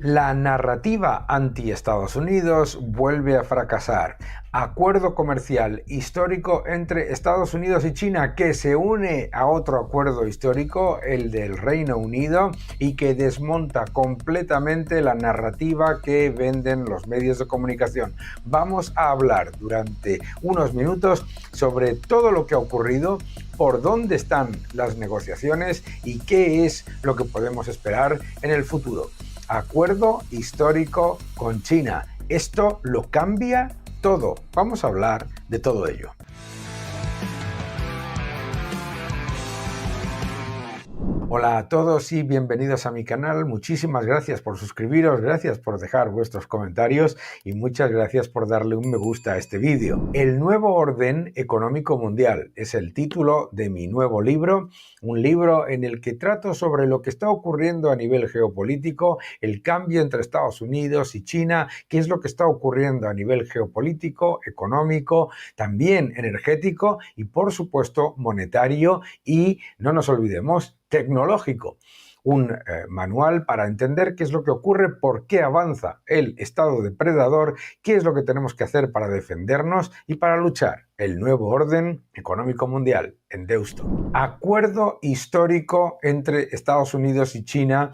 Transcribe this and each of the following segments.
La narrativa anti-Estados Unidos vuelve a fracasar. Acuerdo comercial histórico entre Estados Unidos y China que se une a otro acuerdo histórico, el del Reino Unido, y que desmonta completamente la narrativa que venden los medios de comunicación. Vamos a hablar durante unos minutos sobre todo lo que ha ocurrido, por dónde están las negociaciones y qué es lo que podemos esperar en el futuro. Acuerdo histórico con China. Esto lo cambia todo. Vamos a hablar de todo ello. Hola a todos y bienvenidos a mi canal. Muchísimas gracias por suscribiros, gracias por dejar vuestros comentarios y muchas gracias por darle un me gusta a este vídeo. El nuevo orden económico mundial es el título de mi nuevo libro, un libro en el que trato sobre lo que está ocurriendo a nivel geopolítico, el cambio entre Estados Unidos y China, qué es lo que está ocurriendo a nivel geopolítico, económico, también energético y por supuesto monetario y, no nos olvidemos, tecnológico. Un manual para entender qué es lo que ocurre, por qué avanza el estado depredador, qué es lo que tenemos que hacer para defendernos y para luchar. El nuevo orden económico mundial en Deusto. Acuerdo histórico entre Estados Unidos y China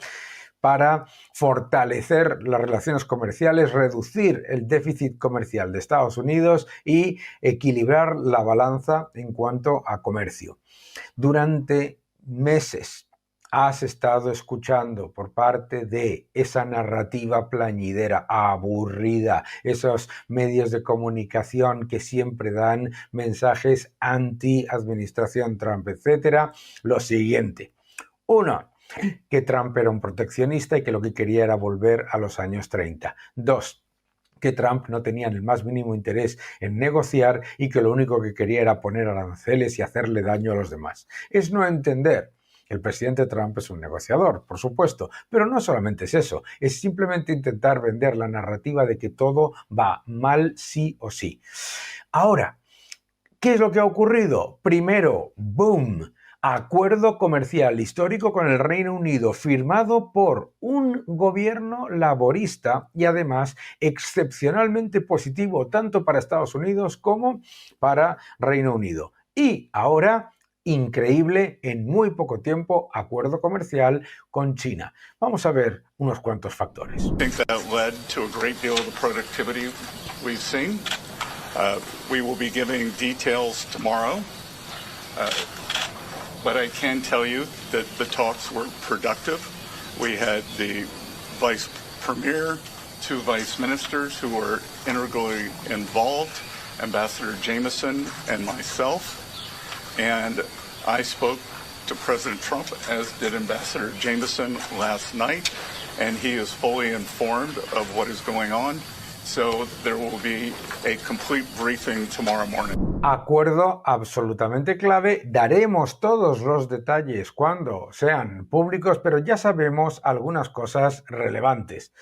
para fortalecer las relaciones comerciales, reducir el déficit comercial de Estados Unidos y equilibrar la balanza en cuanto a comercio. Durante meses has estado escuchando por parte de esa narrativa plañidera, aburrida, esos medios de comunicación que siempre dan mensajes anti-administración Trump, etcétera, lo siguiente. Uno, que Trump era un proteccionista y que lo que quería era volver a los años 30. Dos, que Trump no tenía el más mínimo interés en negociar y que lo único que quería era poner aranceles y hacerle daño a los demás. Es no entender. El presidente Trump es un negociador, por supuesto, pero no solamente es eso, es simplemente intentar vender la narrativa de que todo va mal sí o sí. Ahora, ¿qué es lo que ha ocurrido? Primero, boom, acuerdo comercial histórico con el Reino Unido firmado por un gobierno laborista y además excepcionalmente positivo tanto para Estados Unidos como para Reino Unido. Y ahora, increíble, en muy poco tiempo, acuerdo comercial con China. Vamos a ver unos cuantos factores. I think that led to a great deal of the productivity we've seen. We will be giving details tomorrow, but I can tell you that the talks were productive. We had the vice premier, two vice ministers who were integrally involved, Ambassador Jameson and myself, and I spoke to President Trump, as did Ambassador Jameson last night, and he is fully informed of what is going on. So there will be a complete briefing tomorrow morning. Acuerdo absolutamente clave. Daremos todos los detalles cuando sean públicos, pero ya sabemos algunas cosas relevantes.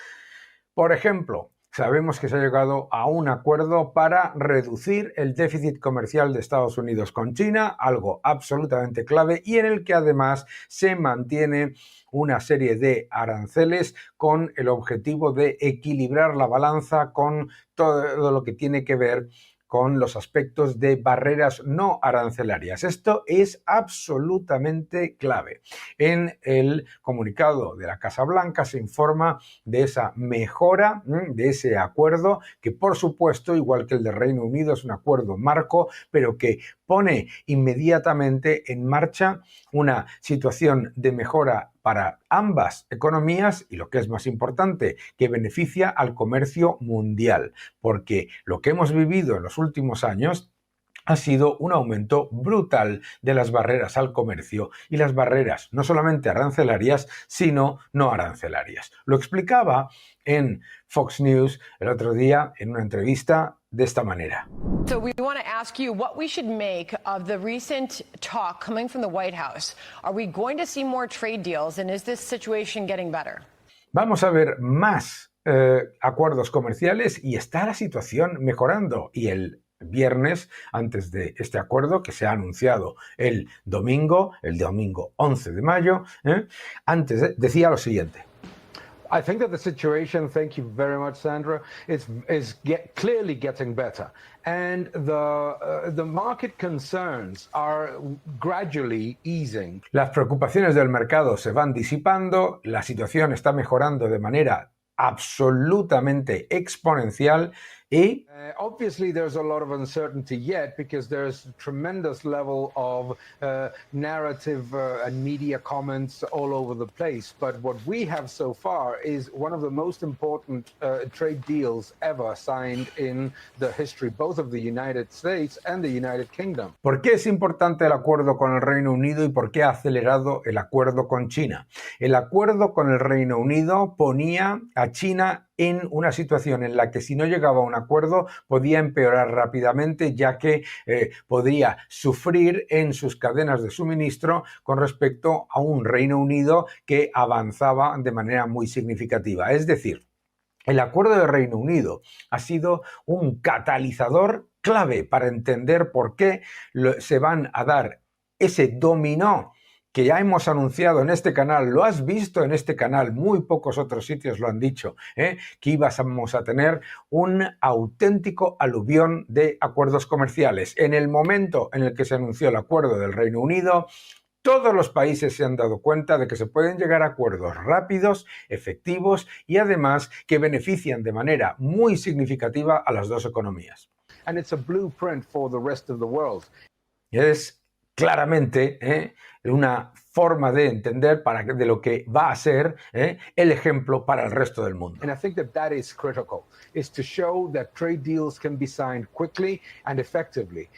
Por ejemplo, sabemos que se ha llegado a un acuerdo para reducir el déficit comercial de Estados Unidos con China, algo absolutamente clave y en el que además se mantiene una serie de aranceles con el objetivo de equilibrar la balanza con todo lo que tiene que ver con los aspectos de barreras no arancelarias. Esto es absolutamente clave. En el comunicado de la Casa Blanca se informa de esa mejora, de ese acuerdo, que por supuesto, igual que el de Reino Unido, es un acuerdo marco, pero que pone inmediatamente en marcha una situación de mejora para ambas economías y, lo que es más importante, que beneficia al comercio mundial, porque lo que hemos vivido en los últimos años ha sido un aumento brutal de las barreras al comercio y las barreras no solamente arancelarias, sino no arancelarias. Lo explicaba en Fox News el otro día en una entrevista de esta manera. So we want to ask you what we should make of the recent talk coming from the White House. Are we going to see more trade deals, and is this situation getting better? Vamos a ver más acuerdos comerciales y está la situación mejorando. Y el viernes, antes de este acuerdo que se ha anunciado el domingo 11 de mayo, decía lo siguiente. I think that the situation, thank you very much, Sandra, is clearly getting better. And the market concerns are gradually easing. Las preocupaciones del mercado se van disipando, la situación está mejorando de manera absolutamente exponencial y obviously there's a lot of uncertainty yet because there's a tremendous level of narrative and media comments all over the place, but what we have so far is one of the most important trade deals ever signed in the history both of the United States and the United Kingdom. ¿Por qué es importante el acuerdo con el Reino Unido y por qué ha acelerado el acuerdo con China? El acuerdo con el Reino Unido ponía a China en una situación en la que si no llegaba a un acuerdo podía empeorar rápidamente, ya que podría sufrir en sus cadenas de suministro con respecto a un Reino Unido que avanzaba de manera muy significativa. Es decir, el acuerdo de Reino Unido ha sido un catalizador clave para entender por qué se van a dar ese dominó que ya hemos anunciado en este canal, lo has visto en este canal, muy pocos otros sitios lo han dicho, que íbamos a tener un auténtico aluvión de acuerdos comerciales. En el momento en el que se anunció el acuerdo del Reino Unido, todos los países se han dado cuenta de que se pueden llegar a acuerdos rápidos, efectivos y además que benefician de manera muy significativa a las dos economías. And it's a blueprint for the rest of the world. Es claramente una forma de entender de lo que va a ser el ejemplo para el resto del mundo. And I think that is critical, is to show that trade deals can be signed quickly and effectively.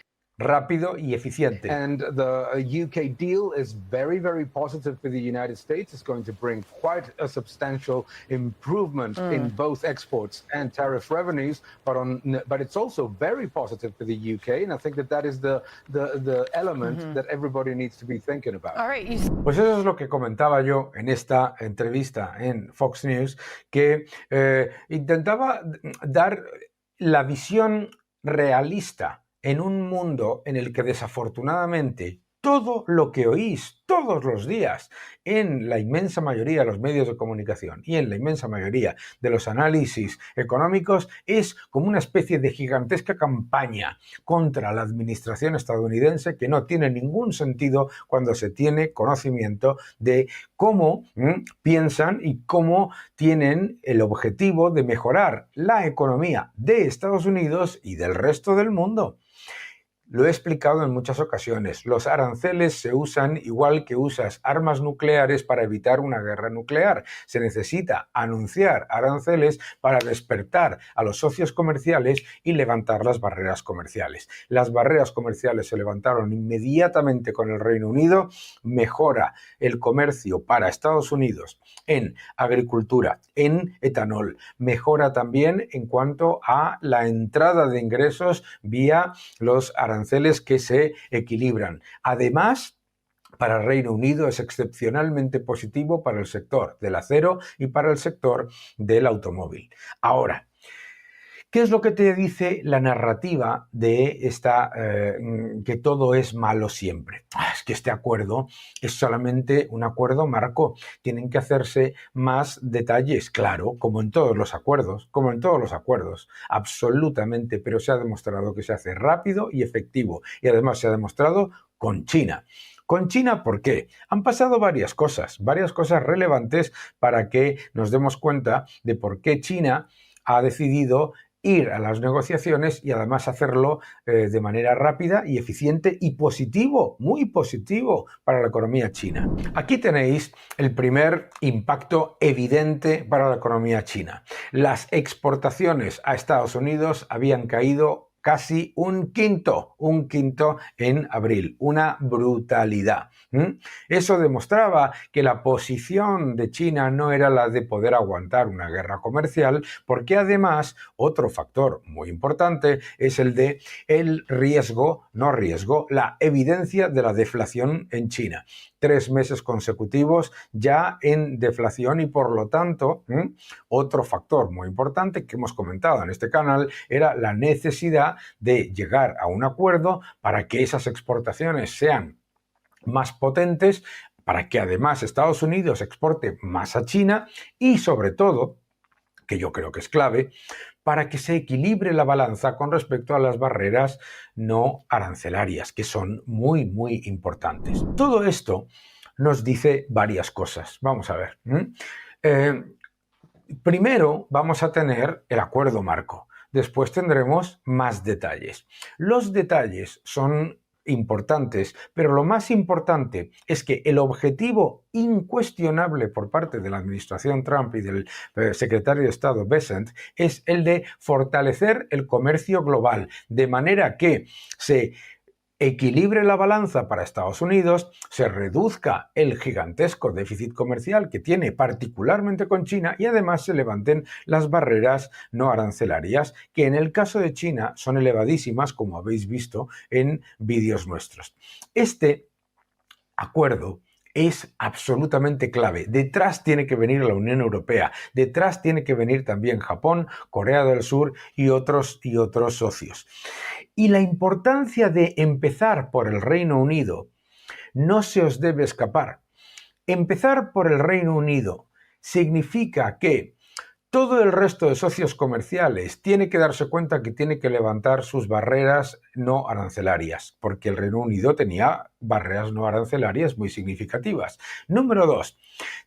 Rápido y eficiente. And the UK deal is very, very positive for the United States. It's going to bring quite a substantial improvement in both exports and tariff revenues, but it's also very positive for the UK, and I think that is the element that everybody needs to be thinking about. All right. Pues eso es lo que comentaba yo en esta entrevista en Fox News, que intentaba dar la visión realista en un mundo en el que desafortunadamente todo lo que oís todos los días en la inmensa mayoría de los medios de comunicación y en la inmensa mayoría de los análisis económicos es como una especie de gigantesca campaña contra la administración estadounidense que no tiene ningún sentido cuando se tiene conocimiento de cómo piensan y cómo tienen el objetivo de mejorar la economía de Estados Unidos y del resto del mundo. Lo he explicado en muchas ocasiones. Los aranceles se usan igual que usas armas nucleares para evitar una guerra nuclear. Se necesita anunciar aranceles para despertar a los socios comerciales y levantar las barreras comerciales. Las barreras comerciales se levantaron inmediatamente con el Reino Unido. Mejora el comercio para Estados Unidos en agricultura, en etanol. Mejora también en cuanto a la entrada de ingresos vía los aranceles que se equilibran. Además, para el Reino Unido es excepcionalmente positivo para el sector del acero y para el sector del automóvil. Ahora, ¿qué es lo que te dice la narrativa de esta que todo es malo siempre? Es que este acuerdo es solamente un acuerdo marco. Tienen que hacerse más detalles, claro, como en todos los acuerdos, absolutamente, pero se ha demostrado que se hace rápido y efectivo. Y además se ha demostrado con China. ¿Con China por qué? Han pasado varias cosas relevantes para que nos demos cuenta de por qué China ha decidido ir a las negociaciones y además hacerlo de manera rápida y eficiente y positivo, muy positivo para la economía china. Aquí tenéis el primer impacto evidente para la economía china. Las exportaciones a Estados Unidos habían caído casi un quinto en abril, una brutalidad. Eso demostraba que la posición de China no era la de poder aguantar una guerra comercial, porque además otro factor muy importante es el de la evidencia de la deflación en China. 3 meses consecutivos ya en deflación y por lo tanto otro factor muy importante que hemos comentado en este canal era la necesidad de llegar a un acuerdo para que esas exportaciones sean más potentes para que además Estados Unidos exporte más a China y sobre todo, que yo creo que es clave, para que se equilibre la balanza con respecto a las barreras no arancelarias, que son muy, muy importantes. Todo esto nos dice varias cosas. Vamos a ver. Primero vamos a tener el acuerdo marco. Después tendremos más detalles. Los detalles son importantes, pero lo más importante es que el objetivo incuestionable por parte de la administración Trump y del secretario de Estado Bessent es el de fortalecer el comercio global, de manera que se equilibre la balanza para Estados Unidos, se reduzca el gigantesco déficit comercial que tiene particularmente con China y además se levanten las barreras no arancelarias, que en el caso de China son elevadísimas, como habéis visto en vídeos nuestros. Este acuerdo es absolutamente clave. Detrás tiene que venir la Unión Europea, detrás tiene que venir también Japón, Corea del Sur y otros socios. Y la importancia de empezar por el Reino Unido no se os debe escapar. Empezar por el Reino Unido significa que todo el resto de socios comerciales tiene que darse cuenta que tiene que levantar sus barreras no arancelarias, porque el Reino Unido tenía barreras no arancelarias muy significativas. Número 2,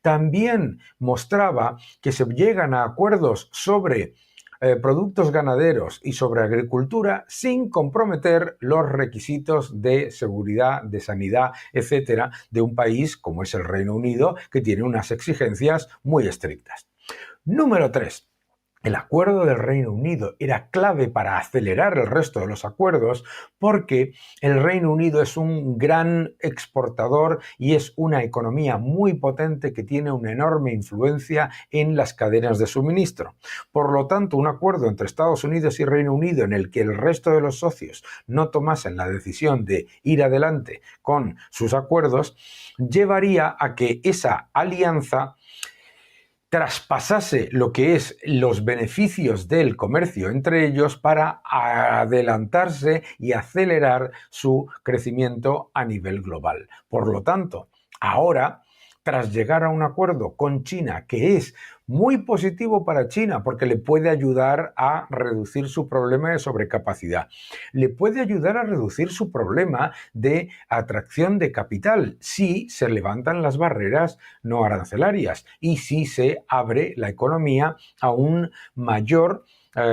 también mostraba que se llegan a acuerdos sobre productos ganaderos y sobre agricultura sin comprometer los requisitos de seguridad, de sanidad, etcétera, de un país como es el Reino Unido, que tiene unas exigencias muy estrictas. Número 3. El acuerdo del Reino Unido era clave para acelerar el resto de los acuerdos porque el Reino Unido es un gran exportador y es una economía muy potente que tiene una enorme influencia en las cadenas de suministro. Por lo tanto, un acuerdo entre Estados Unidos y Reino Unido en el que el resto de los socios no tomasen la decisión de ir adelante con sus acuerdos llevaría a que esa alianza traspasase lo que es los beneficios del comercio entre ellos para adelantarse y acelerar su crecimiento a nivel global. Por lo tanto, ahora, tras llegar a un acuerdo con China que es muy positivo para China porque le puede ayudar a reducir su problema de sobrecapacidad, le puede ayudar a reducir su problema de atracción de capital si se levantan las barreras no arancelarias y si se abre la economía a un mayor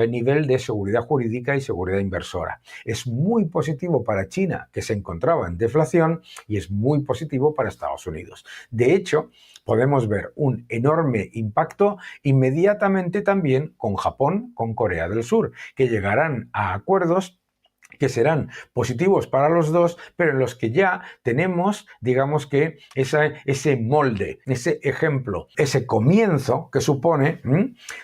nivel de seguridad jurídica y seguridad inversora. Es muy positivo para China, que se encontraba en deflación, y es muy positivo para Estados Unidos. De hecho, podemos ver un enorme impacto inmediatamente también con Japón, con Corea del Sur, que llegarán a acuerdos que serán positivos para los dos, pero en los que ya tenemos, digamos que ese molde, ese ejemplo, ese comienzo que supone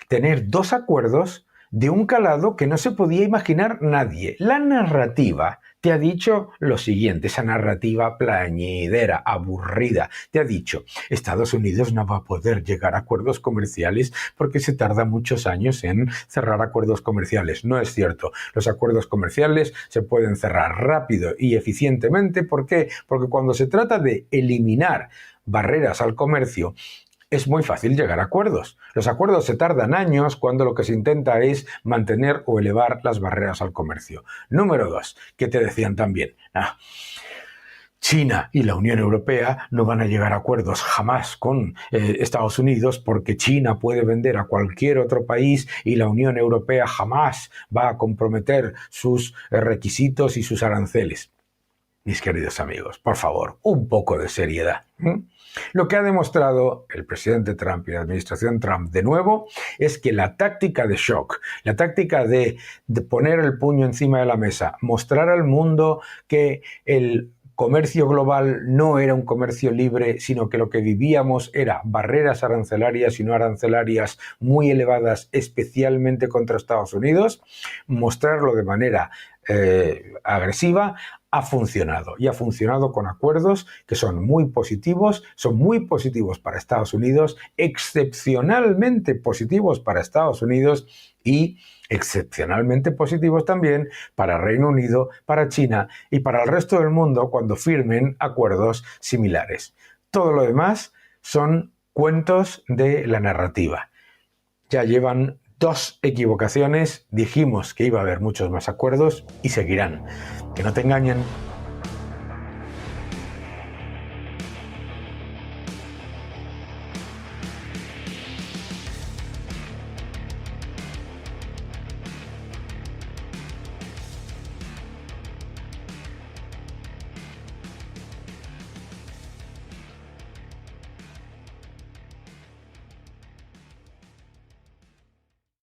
tener dos acuerdos de un calado que no se podía imaginar nadie. La narrativa te ha dicho lo siguiente, esa narrativa plañidera, aburrida, te ha dicho, Estados Unidos no va a poder llegar a acuerdos comerciales porque se tarda muchos años en cerrar acuerdos comerciales. No es cierto. Los acuerdos comerciales se pueden cerrar rápido y eficientemente. ¿Por qué? Porque cuando se trata de eliminar barreras al comercio, es muy fácil llegar a acuerdos. Los acuerdos se tardan años cuando lo que se intenta es mantener o elevar las barreras al comercio. Número 2, que te decían también, China y la Unión Europea no van a llegar a acuerdos jamás con Estados Unidos porque China puede vender a cualquier otro país y la Unión Europea jamás va a comprometer sus requisitos y sus aranceles. Mis queridos amigos, por favor, un poco de seriedad. Lo que ha demostrado el presidente Trump y la administración Trump de nuevo es que la táctica de shock, la táctica de poner el puño encima de la mesa, mostrar al mundo que el comercio global no era un comercio libre, sino que lo que vivíamos era barreras arancelarias y no arancelarias muy elevadas, especialmente contra Estados Unidos, mostrarlo de manera agresiva, ha funcionado y ha funcionado con acuerdos que son muy positivos para Estados Unidos, excepcionalmente positivos para Estados Unidos y excepcionalmente positivos también para Reino Unido, para China y para el resto del mundo cuando firmen acuerdos similares. Todo lo demás son cuentos de la narrativa. Ya llevan 2 equivocaciones, dijimos que iba a haber muchos más acuerdos y seguirán. Que no te engañen.